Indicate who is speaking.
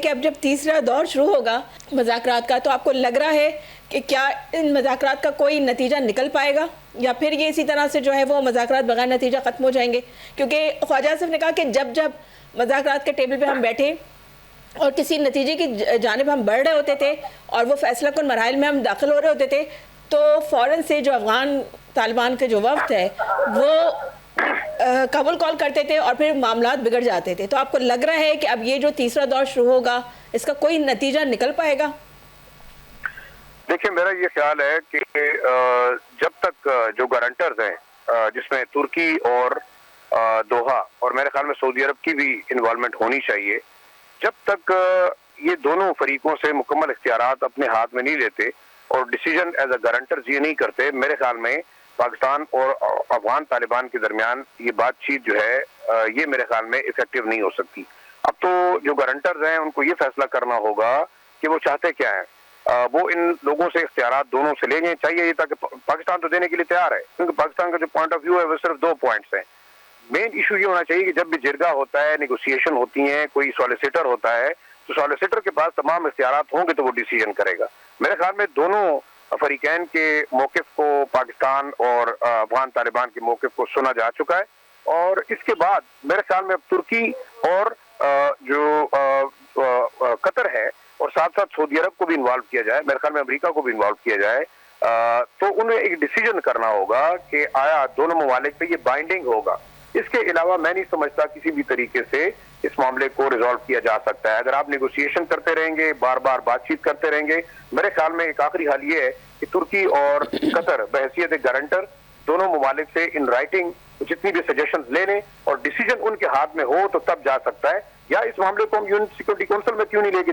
Speaker 1: कि अब जब तीसरा दौर शुरू होगा मुज़ाकरात का, तो आपको लग रहा है कि क्या इन मुज़ाकरात का कोई नतीजा निकल पाएगा, या फिर ये इसी तरह से जो है वो मुज़ाकरात बगैर नतीजा ख़त्म हो जाएंगे? क्योंकि ख्वाजा आसिफ ने कहा कि जब जब मुज़ाकरात के टेबल पे हम बैठे और किसी नतीजे की जानिब हम बढ़ रहे होते थे और वो फैसला कुन मराइल में हम दाखिल हो रहे होते थे, तो फ़ौरन से जो अफ़गान तालिबान के जो वफ्द है वो कबूल कॉल करते थे और फिर मामलात बिगड़ जाते थे। तो आपको लग रहा है कि अब ये जो तीसरा दौर शुरू होगा इसका कोई नतीजा निकल पाएगा?
Speaker 2: देखिए, मेरा ये ख्याल है कि जब तक जो गारंटर्स हैं जिसमें तुर्की और दोहा और मेरे ख्याल में सऊदी अरब की भी इन्वॉल्वमेंट होनी चाहिए, जब तक ये दोनों फरीकों से मुकम्मल इख्तियारात अपने हाथ में नहीं लेते और डिसीजन एज अ गारंटर्स ये नहीं करते, मेरे ख्याल में पाकिस्तान और अफगान तालिबान के दरमियान ये बातचीत जो है ये मेरे ख्याल में इफेक्टिव नहीं हो सकती। अब तो जो गारंटर्स हैं उनको ये फैसला करना होगा कि वो चाहते क्या है। वो इन लोगों से इख्तियारात दोनों से लेंगे, चाहिए ये ताकि पाकिस्तान तो देने के लिए तैयार है, क्योंकि पाकिस्तान का जो पॉइंट ऑफ व्यू है वो सिर्फ 2 पॉइंट्स हैं। मेन इशू ये होना चाहिए कि जब भी जिरगा होता है, नेगोशिएशन होती है, कोई सॉलिसिटर होता है, तो सॉलिसिटर के पास तमाम इख्तियारात होंगे तो वो डिसीजन करेगा। मेरे ख्याल में दोनों फरीकैन के मौक़िफ़ को, पाकिस्तान और अफगान तालिबान के मौक़िफ़ को सुना जा चुका है और इसके बाद मेरे ख्याल में अब तुर्की और जो कतर है और साथ साथ सऊदी अरब को भी इन्वॉल्व किया जाए, मेरे ख्याल में अमेरिका को भी इन्वॉल्व किया जाए, तो उन्हें एक डिसीजन करना होगा कि आया दोनों ममालिक पे ये बाइंडिंग होगा। इसके अलावा मैं नहीं समझता किसी भी तरीके से इस मामले को रिजॉल्व किया जा सकता है। अगर आप नेगोशिएशन करते रहेंगे, बार बार बातचीत करते रहेंगे, मेरे ख्याल में एक आखिरी हाल ये है कि तुर्की और कतर बहैसियत गारंटर दोनों ममालिक से इन राइटिंग जितनी भी सजेशंस ले लें और डिसीजन उनके हाथ में हो तो तब जा सकता है, या इस मामले को हम यूएन सिक्योरिटी काउंसिल में क्यों नहीं लेके जा